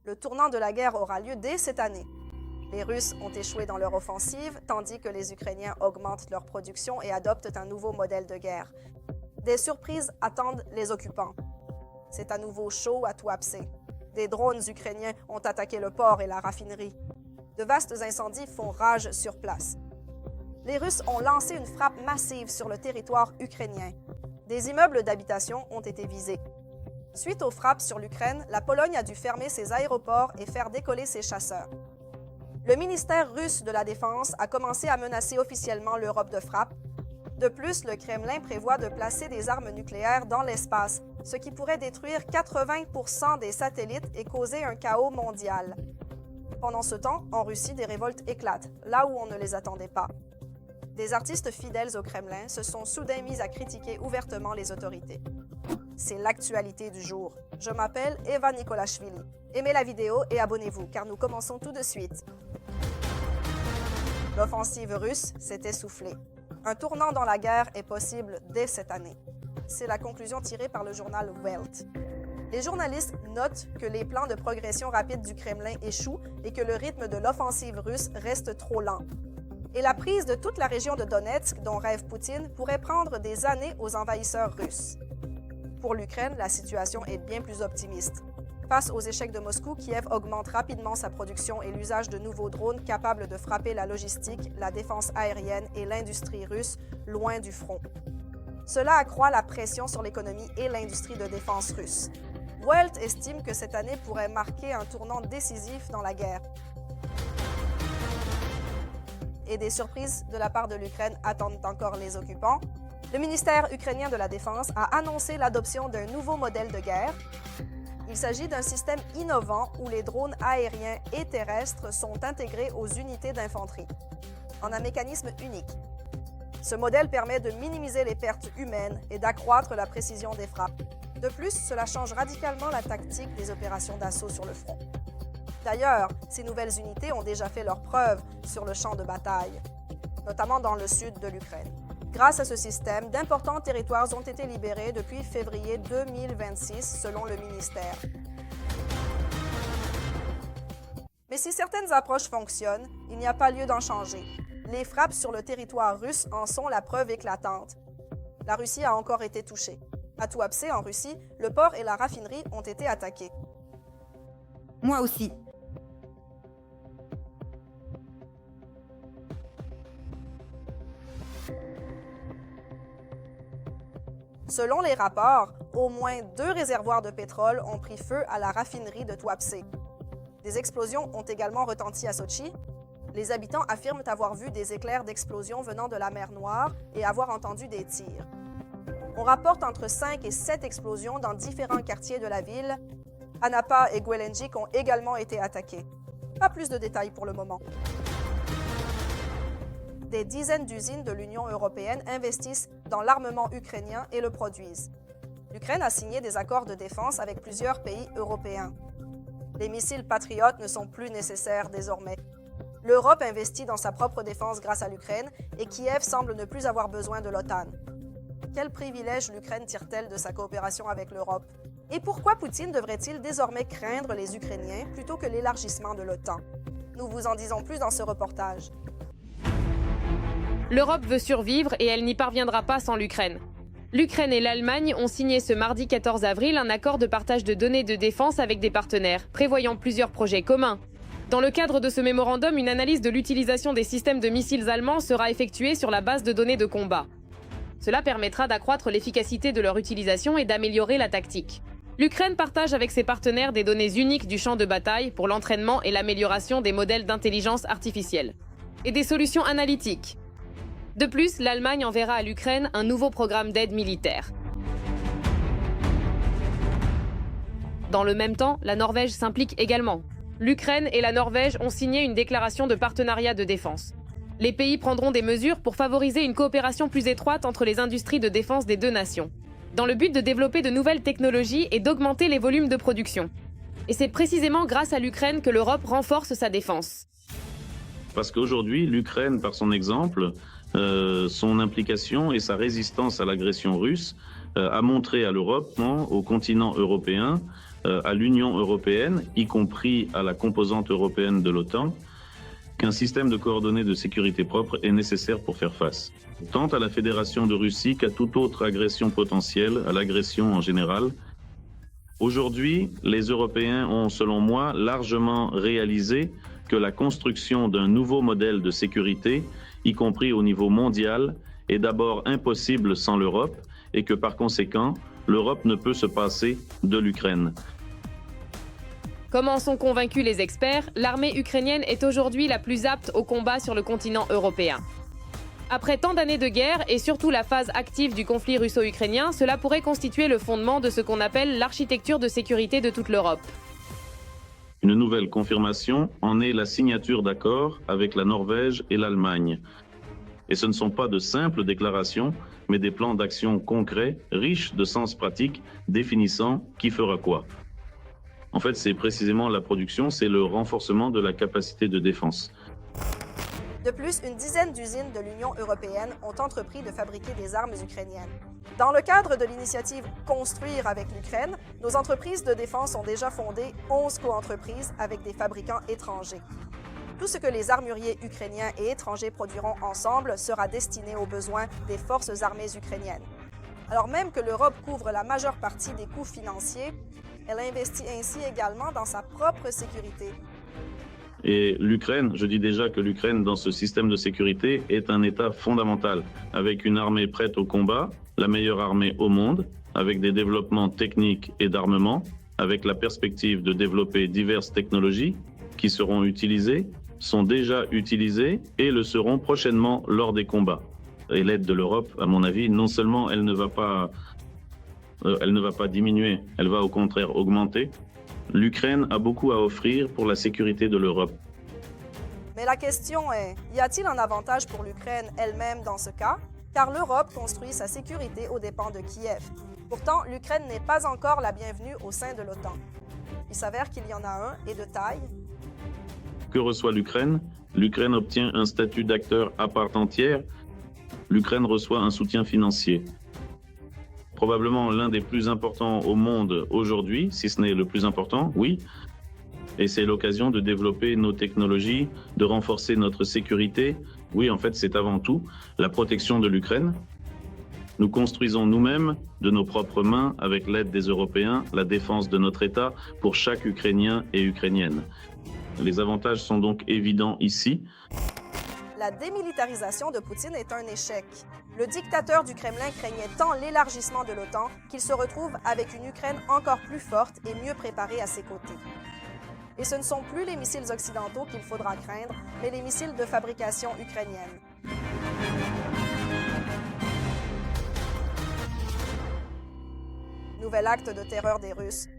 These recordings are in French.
Le tournant de la guerre aura lieu dès cette année. Les Russes ont échoué dans leur offensive, tandis que les Ukrainiens augmentent leur production et adoptent un nouveau modèle de guerre. Des surprises attendent les occupants. C'est à nouveau chaud à Tuapse. Des drones ukrainiens ont attaqué le port et la raffinerie. De vastes incendies font rage sur place. Les Russes ont lancé une frappe massive sur le territoire ukrainien. Des immeubles d'habitation ont été visés. Suite aux frappes sur l'Ukraine, la Pologne a dû fermer ses aéroports et faire décoller ses chasseurs. Le ministère russe de la Défense a commencé à menacer officiellement l'Europe de frappe. De plus, le Kremlin prévoit de placer des armes nucléaires dans l'espace, ce qui pourrait détruire 80% des satellites et causer un chaos mondial. Pendant ce temps, en Russie, des révoltes éclatent, là où on ne les attendait pas. Des artistes fidèles au Kremlin se sont soudain mis à critiquer ouvertement les autorités. C'est l'actualité du jour. Je m'appelle Eva Nikolashvili. Aimez la vidéo et abonnez-vous, car nous commençons tout de suite. L'offensive russe s'est essoufflée. Un tournant dans la guerre est possible dès cette année. C'est la conclusion tirée par le journal Welt. Les journalistes notent que les plans de progression rapide du Kremlin échouent et que le rythme de l'offensive russe reste trop lent. Et la prise de toute la région de Donetsk, dont rêve Poutine, pourrait prendre des années aux envahisseurs russes. Pour l'Ukraine, la situation est bien plus optimiste. Face aux échecs de Moscou, Kiev augmente rapidement sa production et l'usage de nouveaux drones capables de frapper la logistique, la défense aérienne et l'industrie russe loin du front. Cela accroît la pression sur l'économie et l'industrie de défense russe. Welt estime que cette année pourrait marquer un tournant décisif dans la guerre. Et des surprises de la part de l'Ukraine attendent encore les occupants. Le ministère ukrainien de la Défense a annoncé l'adoption d'un nouveau modèle de guerre. Il s'agit d'un système innovant où les drones aériens et terrestres sont intégrés aux unités d'infanterie, en un mécanisme unique. Ce modèle permet de minimiser les pertes humaines et d'accroître la précision des frappes. De plus, cela change radicalement la tactique des opérations d'assaut sur le front. D'ailleurs, ces nouvelles unités ont déjà fait leurs preuves sur le champ de bataille, notamment dans le sud de l'Ukraine. Grâce à ce système, d'importants territoires ont été libérés depuis février 2026, selon le ministère. Mais si certaines approches fonctionnent, il n'y a pas lieu d'en changer. Les frappes sur le territoire russe en sont la preuve éclatante. La Russie a encore été touchée. À Tuapse, en Russie, le port et la raffinerie ont été attaqués. Moi aussi. Selon les rapports, au moins 2 réservoirs de pétrole ont pris feu à la raffinerie de Tuapse. Des explosions ont également retenti à Sochi. Les habitants affirment avoir vu des éclairs d'explosion venant de la mer Noire et avoir entendu des tirs. On rapporte entre 5 et 7 explosions dans différents quartiers de la ville. Anapa et Guelenjik ont également été attaqués. Pas plus de détails pour le moment. Des dizaines d'usines de l'Union européenne investissent dans l'armement ukrainien et le produisent. L'Ukraine a signé des accords de défense avec plusieurs pays européens. Les missiles Patriot ne sont plus nécessaires désormais. L'Europe investit dans sa propre défense grâce à l'Ukraine et Kiev semble ne plus avoir besoin de l'OTAN. Quel privilège l'Ukraine tire-t-elle de sa coopération avec l'Europe? Et pourquoi Poutine devrait-il désormais craindre les Ukrainiens plutôt que l'élargissement de l'OTAN? Nous vous en disons plus dans ce reportage. L'Europe veut survivre et elle n'y parviendra pas sans l'Ukraine. L'Ukraine et l'Allemagne ont signé ce mardi 14 avril un accord de partage de données de défense avec des partenaires, prévoyant plusieurs projets communs. Dans le cadre de ce mémorandum, une analyse de l'utilisation des systèmes de missiles allemands sera effectuée sur la base de données de combat. Cela permettra d'accroître l'efficacité de leur utilisation et d'améliorer la tactique. L'Ukraine partage avec ses partenaires des données uniques du champ de bataille pour l'entraînement et l'amélioration des modèles d'intelligence artificielle et des solutions analytiques. De plus, l'Allemagne enverra à l'Ukraine un nouveau programme d'aide militaire. Dans le même temps, la Norvège s'implique également. L'Ukraine et la Norvège ont signé une déclaration de partenariat de défense. Les pays prendront des mesures pour favoriser une coopération plus étroite entre les industries de défense des deux nations, dans le but de développer de nouvelles technologies et d'augmenter les volumes de production. Et c'est précisément grâce à l'Ukraine que l'Europe renforce sa défense. Parce qu'aujourd'hui, l'Ukraine, par son exemple, son implication et sa résistance à l'agression russe, a montré à l'Europe, au continent européen, à l'Union européenne, y compris à la composante européenne de l'OTAN, qu'un système de coordonnées de sécurité propre est nécessaire pour faire face, tant à la Fédération de Russie qu'à toute autre agression potentielle, à l'agression en général. Aujourd'hui, les Européens ont, selon moi, largement réalisé que la construction d'un nouveau modèle de sécurité, y compris au niveau mondial, est d'abord impossible sans l'Europe et que par conséquent, l'Europe ne peut se passer de l'Ukraine. Comme en sont convaincus les experts, l'armée ukrainienne est aujourd'hui la plus apte au combat sur le continent européen. Après tant d'années de guerre et surtout la phase active du conflit russo-ukrainien, cela pourrait constituer le fondement de ce qu'on appelle l'architecture de sécurité de toute l'Europe. Une nouvelle confirmation en est la signature d'accords avec la Norvège et l'Allemagne. Et ce ne sont pas de simples déclarations, mais des plans d'action concrets, riches de sens pratique, définissant qui fera quoi. En fait, c'est précisément la production, c'est le renforcement de la capacité de défense. De plus, une dizaine d'usines de l'Union européenne ont entrepris de fabriquer des armes ukrainiennes. Dans le cadre de l'initiative Construire avec l'Ukraine, nos entreprises de défense ont déjà fondé 11 coentreprises avec des fabricants étrangers. Tout ce que les armuriers ukrainiens et étrangers produiront ensemble sera destiné aux besoins des forces armées ukrainiennes. Alors même que l'Europe couvre la majeure partie des coûts financiers, elle investit ainsi également dans sa propre sécurité. Et l'Ukraine, je dis déjà que l'Ukraine, dans ce système de sécurité, est un État fondamental, avec une armée prête au combat, la meilleure armée au monde, avec des développements techniques et d'armement, avec la perspective de développer diverses technologies qui seront utilisées, sont déjà utilisées et le seront prochainement lors des combats. Et l'aide de l'Europe, à mon avis, non seulement elle ne va pas diminuer, elle va au contraire augmenter. L'Ukraine a beaucoup à offrir pour la sécurité de l'Europe. Mais la question est, y a-t-il un avantage pour l'Ukraine elle-même dans ce cas? Car l'Europe construit sa sécurité aux dépens de Kiev. Pourtant, l'Ukraine n'est pas encore la bienvenue au sein de l'OTAN. Il s'avère qu'il y en a un, et de taille. Que reçoit l'Ukraine? L'Ukraine obtient un statut d'acteur à part entière. L'Ukraine reçoit un soutien financier. Probablement l'un des plus importants au monde aujourd'hui, si ce n'est le plus important, oui. Et c'est l'occasion de développer nos technologies, de renforcer notre sécurité. Oui, en fait, c'est avant tout la protection de l'Ukraine. Nous construisons nous-mêmes, de nos propres mains, avec l'aide des Européens, la défense de notre État pour chaque Ukrainien et Ukrainienne. Les avantages sont donc évidents ici. La démilitarisation de Poutine est un échec. Le dictateur du Kremlin craignait tant l'élargissement de l'OTAN qu'il se retrouve avec une Ukraine encore plus forte et mieux préparée à ses côtés. Et ce ne sont plus les missiles occidentaux qu'il faudra craindre, mais les missiles de fabrication ukrainienne. Nouvel acte de terreur des Russes.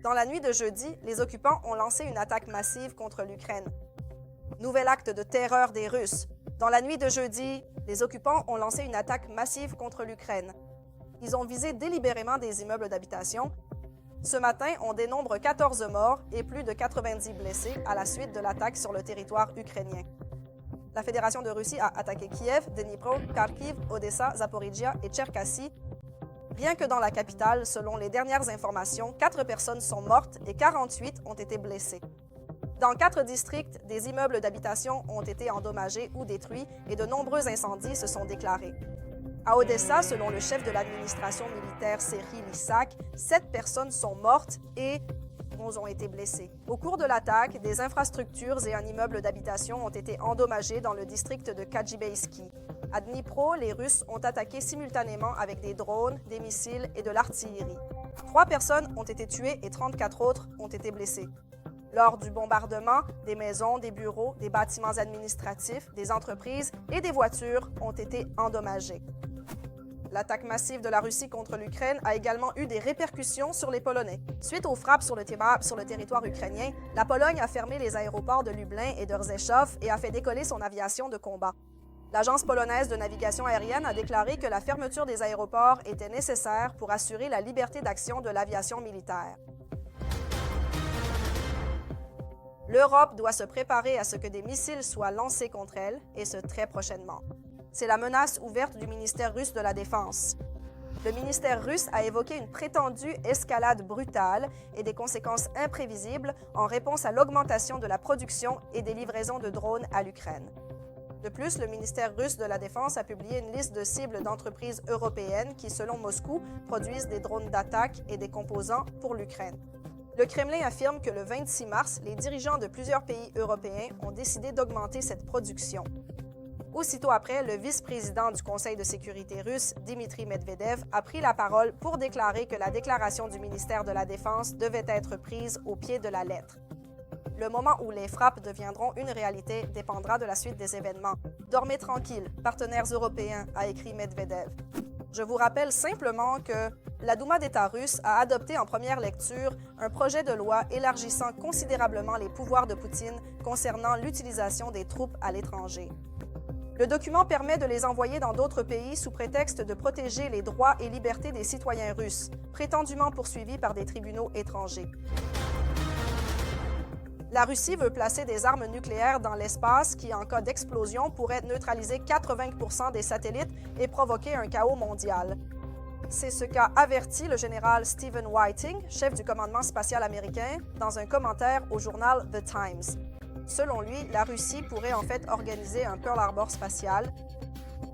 Dans la nuit de jeudi, les occupants ont lancé une attaque massive contre l'Ukraine. Nouvel acte de terreur des Russes. Dans la nuit de jeudi, les occupants ont lancé une attaque massive contre l'Ukraine. Ils ont visé délibérément des immeubles d'habitation. Ce matin, on dénombre 14 morts et plus de 90 blessés à la suite de l'attaque sur le territoire ukrainien. La Fédération de Russie a attaqué Kiev, Dnipro, Kharkiv, Odessa, Zaporizhia et Tcherkassy. Rien que dans la capitale, selon les dernières informations, 4 personnes sont mortes et 48 ont été blessées. Dans 4 districts, des immeubles d'habitation ont été endommagés ou détruits et de nombreux incendies se sont déclarés. À Odessa, selon le chef de l'administration militaire Serhiy Lysak, 7 personnes sont mortes et 11 ont été blessées. Au cours de l'attaque, des infrastructures et un immeuble d'habitation ont été endommagés dans le district de Kadjibaïski. À Dnipro, les Russes ont attaqué simultanément avec des drones, des missiles et de l'artillerie. 3 personnes ont été tuées et 34 autres ont été blessées. Lors du bombardement, des maisons, des bureaux, des bâtiments administratifs, des entreprises et des voitures ont été endommagés. L'attaque massive de la Russie contre l'Ukraine a également eu des répercussions sur les Polonais. Suite aux frappes sur le territoire ukrainien, la Pologne a fermé les aéroports de Lublin et de Rzeszów et a fait décoller son aviation de combat. L'Agence polonaise de navigation aérienne a déclaré que la fermeture des aéroports était nécessaire pour assurer la liberté d'action de l'aviation militaire. L'Europe doit se préparer à ce que des missiles soient lancés contre elle, et ce très prochainement. C'est la menace ouverte du ministère russe de la Défense. Le ministère russe a évoqué une prétendue escalade brutale et des conséquences imprévisibles en réponse à l'augmentation de la production et des livraisons de drones à l'Ukraine. De plus, le ministère russe de la Défense a publié une liste de cibles d'entreprises européennes qui, selon Moscou, produisent des drones d'attaque et des composants pour l'Ukraine. Le Kremlin affirme que le 26 mars, les dirigeants de plusieurs pays européens ont décidé d'augmenter cette production. Aussitôt après, le vice-président du Conseil de sécurité russe, Dmitry Medvedev, a pris la parole pour déclarer que la déclaration du ministère de la Défense devait être prise au pied de la lettre. Le moment où les frappes deviendront une réalité dépendra de la suite des événements. Dormez tranquille, partenaires européens, a écrit Medvedev. Je vous rappelle simplement que la Douma d'État russe a adopté en première lecture un projet de loi élargissant considérablement les pouvoirs de Poutine concernant l'utilisation des troupes à l'étranger. Le document permet de les envoyer dans d'autres pays sous prétexte de protéger les droits et libertés des citoyens russes, prétendument poursuivis par des tribunaux étrangers. La Russie veut placer des armes nucléaires dans l'espace qui, en cas d'explosion, pourraient neutraliser 80% des satellites et provoquer un chaos mondial. C'est ce qu'a averti le général Stephen Whiting, chef du commandement spatial américain, dans un commentaire au journal The Times. Selon lui, la Russie pourrait en fait organiser un Pearl Harbor spatial.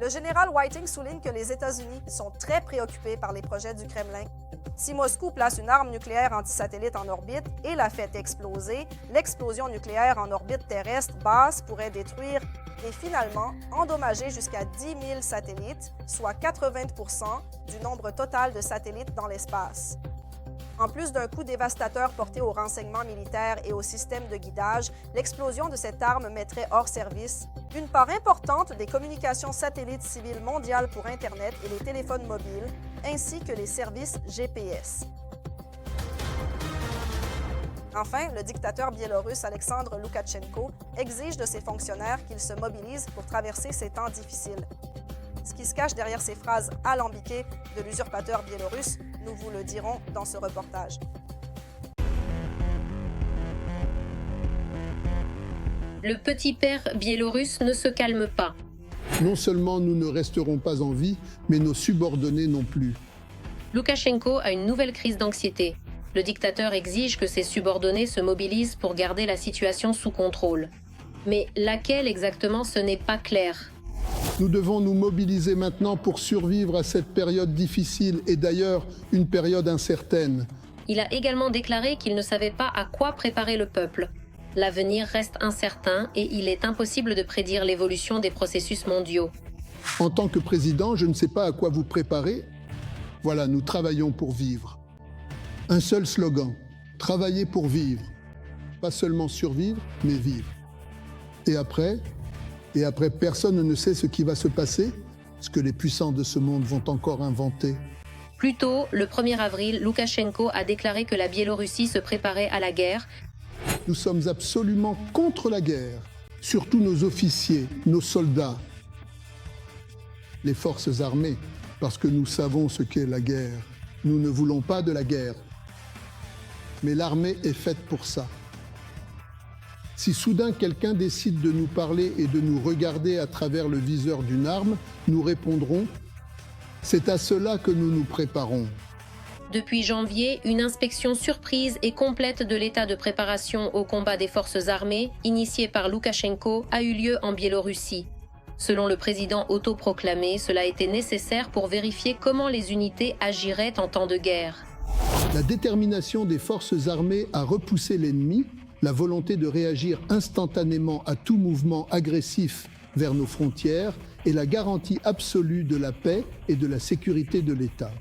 Le général Whiting souligne que les États-Unis sont très préoccupés par les projets du Kremlin. Si Moscou place une arme nucléaire antisatellite en orbite et la fait exploser, l'explosion nucléaire en orbite terrestre basse pourrait détruire et finalement endommager jusqu'à 10 000 satellites, soit 80% du nombre total de satellites dans l'espace. En plus d'un coup dévastateur porté aux renseignements militaires et au système de guidage, l'explosion de cette arme mettrait hors service une part importante des communications satellites civiles mondiales pour Internet et les téléphones mobiles, ainsi que les services GPS. Enfin, le dictateur biélorusse Alexandre Loukachenko exige de ses fonctionnaires qu'ils se mobilisent pour traverser ces temps difficiles. Ce qui se cache derrière ces phrases alambiquées de l'usurpateur biélorusse, nous vous le dirons dans ce reportage. Le petit père biélorusse ne se calme pas. Non seulement nous ne resterons pas en vie, mais nos subordonnés non plus. Loukachenko a une nouvelle crise d'anxiété. Le dictateur exige que ses subordonnés se mobilisent pour garder la situation sous contrôle. Mais laquelle exactement, ce n'est pas clair. Nous devons nous mobiliser maintenant pour survivre à cette période difficile et d'ailleurs une période incertaine. Il a également déclaré qu'il ne savait pas à quoi préparer le peuple. L'avenir reste incertain et il est impossible de prédire l'évolution des processus mondiaux. En tant que président, je ne sais pas à quoi vous préparer. Voilà, nous travaillons pour vivre. Un seul slogan, travailler pour vivre. Pas seulement survivre, mais vivre. Et après, personne ne sait ce qui va se passer, ce que les puissants de ce monde vont encore inventer. Plus tôt, le 1er avril, Loukachenko a déclaré que la Biélorussie se préparait à la guerre. Nous sommes absolument contre la guerre, surtout nos officiers, nos soldats, les forces armées, parce que nous savons ce qu'est la guerre. Nous ne voulons pas de la guerre, mais l'armée est faite pour ça. Si soudain quelqu'un décide de nous parler et de nous regarder à travers le viseur d'une arme, nous répondrons « C'est à cela que nous nous préparons ». Depuis janvier, une inspection surprise et complète de l'état de préparation au combat des forces armées, initiée par Loukachenko, a eu lieu en Biélorussie. Selon le président autoproclamé, cela était nécessaire pour vérifier comment les unités agiraient en temps de guerre. La détermination des forces armées à repousser l'ennemi, la volonté de réagir instantanément à tout mouvement agressif vers nos frontières et la garantie absolue de la paix et de la sécurité de l'État.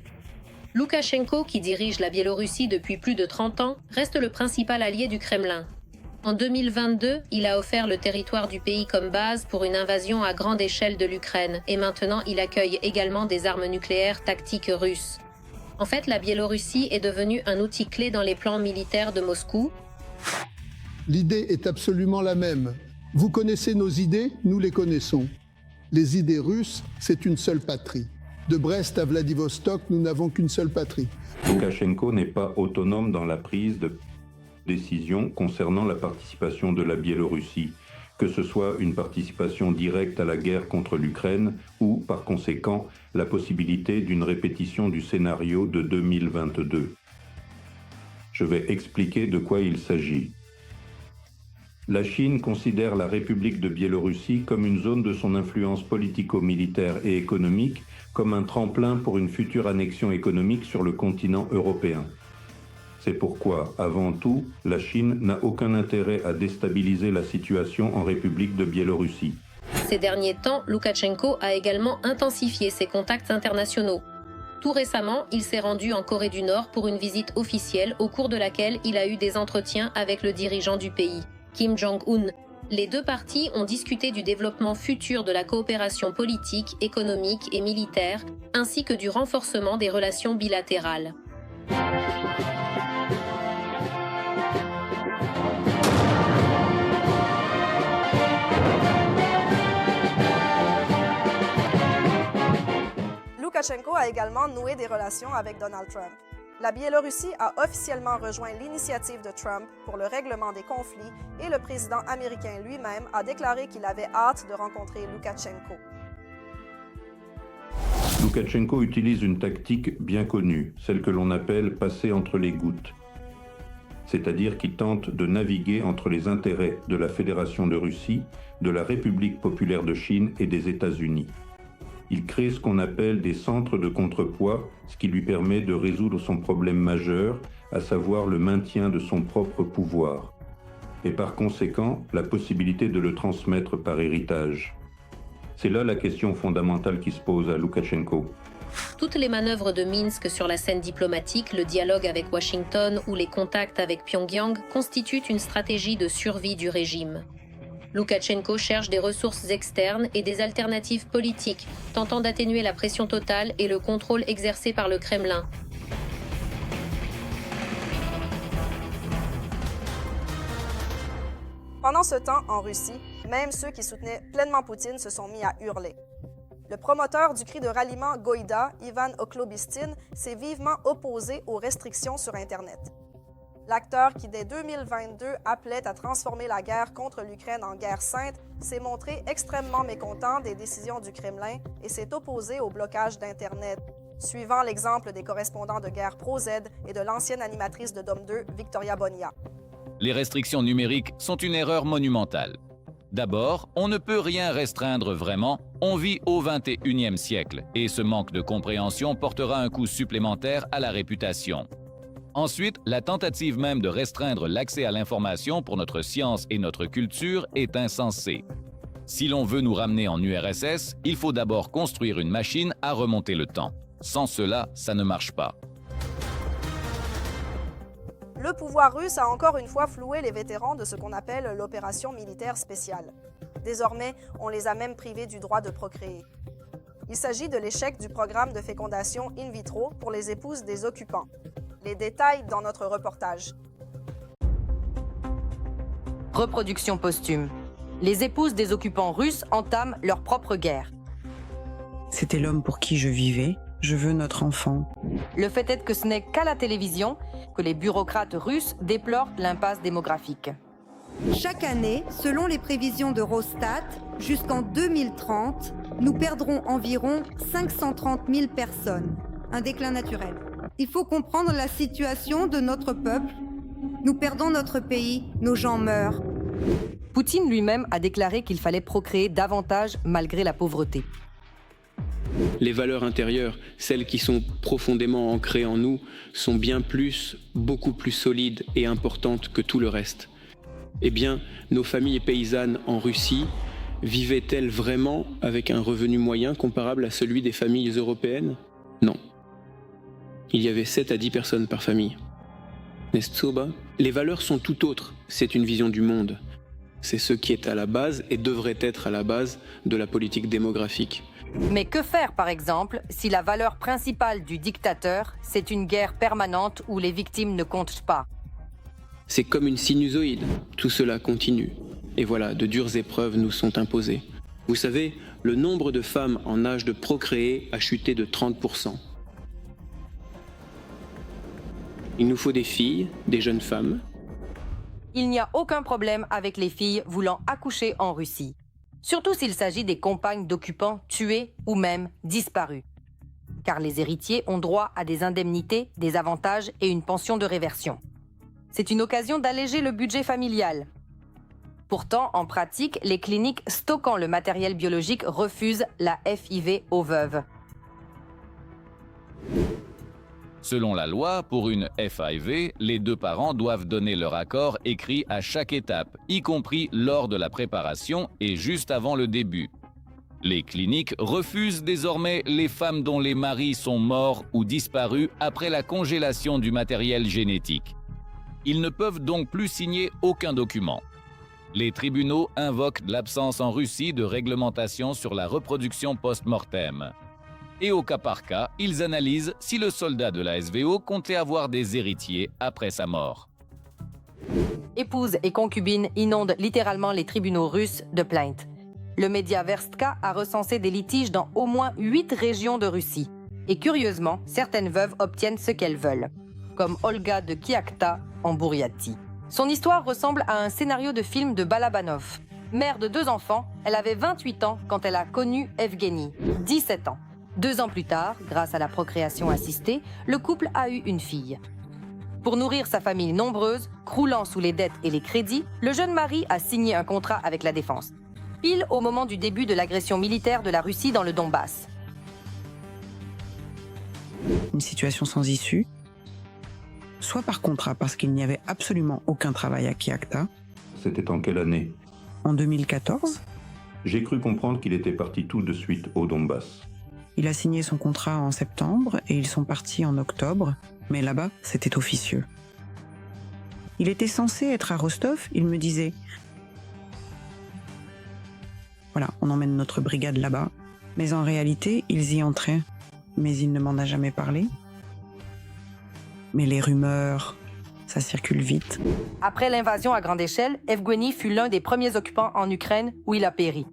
Loukachenko, qui dirige la Biélorussie depuis plus de 30 ans, reste le principal allié du Kremlin. En 2022, il a offert le territoire du pays comme base pour une invasion à grande échelle de l'Ukraine et maintenant il accueille également des armes nucléaires tactiques russes. En fait, la Biélorussie est devenue un outil clé dans les plans militaires de Moscou. L'idée est absolument la même. Vous connaissez nos idées, nous les connaissons. Les idées russes, c'est une seule patrie. De Brest à Vladivostok, nous n'avons qu'une seule patrie. Loukachenko n'est pas autonome dans la prise de décision concernant la participation de la Biélorussie. que ce soit une participation directe à la guerre contre l'Ukraine ou, par conséquent, la possibilité d'une répétition du scénario de 2022. Je vais expliquer de quoi il s'agit. La Chine considère la République de Biélorussie comme une zone de son influence politico-militaire et économique, comme un tremplin pour une future annexion économique sur le continent européen. C'est pourquoi, avant tout, la Chine n'a aucun intérêt à déstabiliser la situation en République de Biélorussie. Ces derniers temps, Loukachenko a également intensifié ses contacts internationaux. Tout récemment, il s'est rendu en Corée du Nord pour une visite officielle au cours de laquelle il a eu des entretiens avec le dirigeant du pays, Kim Jong-un. Les deux parties ont discuté du développement futur de la coopération politique, économique et militaire, ainsi que du renforcement des relations bilatérales. Loukachenko a également noué des relations avec Donald Trump. La Biélorussie a officiellement rejoint l'initiative de Trump pour le règlement des conflits et le président américain lui-même a déclaré qu'il avait hâte de rencontrer Loukachenko. Loukachenko utilise une tactique bien connue, celle que l'on appelle « passer entre les gouttes », c'est-à-dire qu'il tente de naviguer entre les intérêts de la Fédération de Russie, de la République populaire de Chine et des États-Unis. Il crée ce qu'on appelle des centres de contrepoids, ce qui lui permet de résoudre son problème majeur, à savoir le maintien de son propre pouvoir, et par conséquent la possibilité de le transmettre par héritage. C'est là la question fondamentale qui se pose à Loukachenko. Toutes les manœuvres de Minsk sur la scène diplomatique, le dialogue avec Washington ou les contacts avec Pyongyang constituent une stratégie de survie du régime. Loukachenko cherche des ressources externes et des alternatives politiques, tentant d'atténuer la pression totale et le contrôle exercé par le Kremlin. Pendant ce temps, en Russie, même ceux qui soutenaient pleinement Poutine se sont mis à hurler. Le promoteur du cri de ralliement Goïda, Ivan Okhlobystine, s'est vivement opposé aux restrictions sur Internet. L'acteur qui, dès 2022, appelait à transformer la guerre contre l'Ukraine en guerre sainte, s'est montré extrêmement mécontent des décisions du Kremlin et s'est opposé au blocage d'Internet, suivant l'exemple des correspondants de guerre Pro-Z et de l'ancienne animatrice de Dôme 2, Victoria Bonia. Les restrictions numériques sont une erreur monumentale. D'abord, on ne peut rien restreindre vraiment, on vit au XXIe siècle et ce manque de compréhension portera un coup supplémentaire à la réputation. Ensuite, la tentative même de restreindre l'accès à l'information pour notre science et notre culture est insensée. Si l'on veut nous ramener en URSS, il faut d'abord construire une machine à remonter le temps. Sans cela, ça ne marche pas. Le pouvoir russe a encore une fois floué les vétérans de ce qu'on appelle l'opération militaire spéciale. Désormais, on les a même privés du droit de procréer. Il s'agit de l'échec du programme de fécondation in vitro pour les épouses des occupants. Les détails dans notre reportage. Reproduction posthume. Les épouses des occupants russes entament leur propre guerre. C'était l'homme pour qui je vivais. Je veux notre enfant. Le fait est que ce n'est qu'à la télévision que les bureaucrates russes déplorent l'impasse démographique. Chaque année, selon les prévisions de Rostat, jusqu'en 2030, nous perdrons environ 530 000 personnes. Un déclin naturel. Il faut comprendre la situation de notre peuple. Nous perdons notre pays, nos gens meurent. Poutine lui-même a déclaré qu'il fallait procréer davantage malgré la pauvreté. Les valeurs intérieures, celles qui sont profondément ancrées en nous, sont bien plus, beaucoup plus solides et importantes que tout le reste. Eh bien, nos familles paysannes en Russie vivaient-elles vraiment avec un revenu moyen comparable à celui des familles européennes? Non. Il y avait 7 à 10 personnes par famille. N'est-ce pas? Les valeurs sont tout autres, c'est une vision du monde. C'est ce qui est à la base et devrait être à la base de la politique démographique. Mais que faire, par exemple, si la valeur principale du dictateur, c'est une guerre permanente où les victimes ne comptent pas? C'est comme une sinusoïde, tout cela continue. Et voilà, de dures épreuves nous sont imposées. Vous savez, le nombre de femmes en âge de procréer a chuté de 30%. Il nous faut des filles, des jeunes femmes. Il n'y a aucun problème avec les filles voulant accoucher en Russie, surtout s'il s'agit des compagnes d'occupants tués ou même disparus. Car les héritiers ont droit à des indemnités, des avantages et une pension de réversion. C'est une occasion d'alléger le budget familial. Pourtant, en pratique, les cliniques stockant le matériel biologique refusent la FIV aux veuves. Selon la loi, pour une FIV, les deux parents doivent donner leur accord écrit à chaque étape, y compris lors de la préparation et juste avant le début. Les cliniques refusent désormais les femmes dont les maris sont morts ou disparus après la congélation du matériel génétique. Ils ne peuvent donc plus signer aucun document. Les tribunaux invoquent l'absence en Russie de réglementation sur la reproduction post-mortem. Et au cas par cas, ils analysent si le soldat de la SVO comptait avoir des héritiers après sa mort. Épouses et concubines inondent littéralement les tribunaux russes de plaintes. Le média Verstka a recensé des litiges dans au moins 8 régions de Russie. Et curieusement, certaines veuves obtiennent ce qu'elles veulent, comme Olga de Kiakhta en Bouriatie. Son histoire ressemble à un scénario de film de Balabanov. Mère de 2 enfants, elle avait 28 ans quand elle a connu Evgeny, 17 ans. 2 ans plus tard, grâce à la procréation assistée, le couple a eu une fille. Pour nourrir sa famille nombreuse, croulant sous les dettes et les crédits, le jeune mari a signé un contrat avec la défense, pile au moment du début de l'agression militaire de la Russie dans le Donbass. Une situation sans issue, soit par contrat parce qu'il n'y avait absolument aucun travail à Kiakhta. C'était en quelle année? En 2014, J'ai cru comprendre qu'il était parti tout de suite au Donbass. il a signé son contrat en septembre et ils sont partis en octobre, mais là-bas, c'était officieux. Il était censé être à Rostov, il me disait « Voilà, on emmène notre brigade là-bas. » Mais en réalité, ils y entraient, mais il ne m'en a jamais parlé. Mais les rumeurs, ça circule vite. Après l'invasion à grande échelle, Evgeny fut l'un des premiers occupants en Ukraine où il a péri.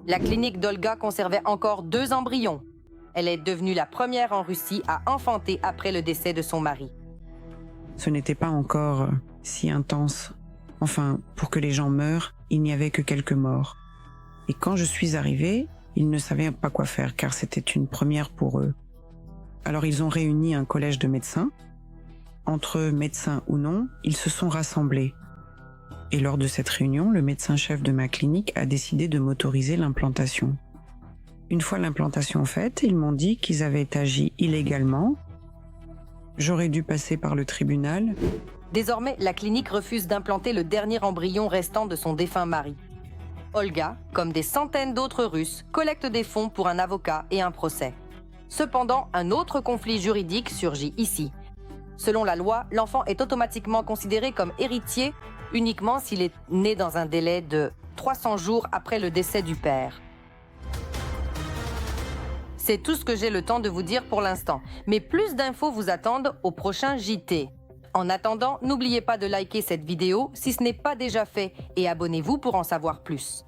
La clinique d'Olga conservait encore 2 embryons. Elle est devenue la première en Russie à enfanter après le décès de son mari. Ce n'était pas encore si intense. Enfin, pour que les gens meurent, il n'y avait que quelques morts. Et quand je suis arrivée, ils ne savaient pas quoi faire car c'était une première pour eux. Alors ils ont réuni un collège de médecins. Entre médecins ou non, ils se sont rassemblés. Et lors de cette réunion, le médecin-chef de ma clinique a décidé de m'autoriser l'implantation. Une fois l'implantation faite, ils m'ont dit qu'ils avaient agi illégalement. J'aurais dû passer par le tribunal. Désormais, la clinique refuse d'implanter le dernier embryon restant de son défunt mari. Olga, comme des centaines d'autres Russes, collecte des fonds pour un avocat et un procès. Cependant, un autre conflit juridique surgit ici. Selon la loi, l'enfant est automatiquement considéré comme héritier uniquement s'il est né dans un délai de 300 jours après le décès du père. C'est tout ce que j'ai le temps de vous dire pour l'instant, mais plus d'infos vous attendent au prochain JT. En attendant, n'oubliez pas de liker cette vidéo si ce n'est pas déjà fait et abonnez-vous pour en savoir plus.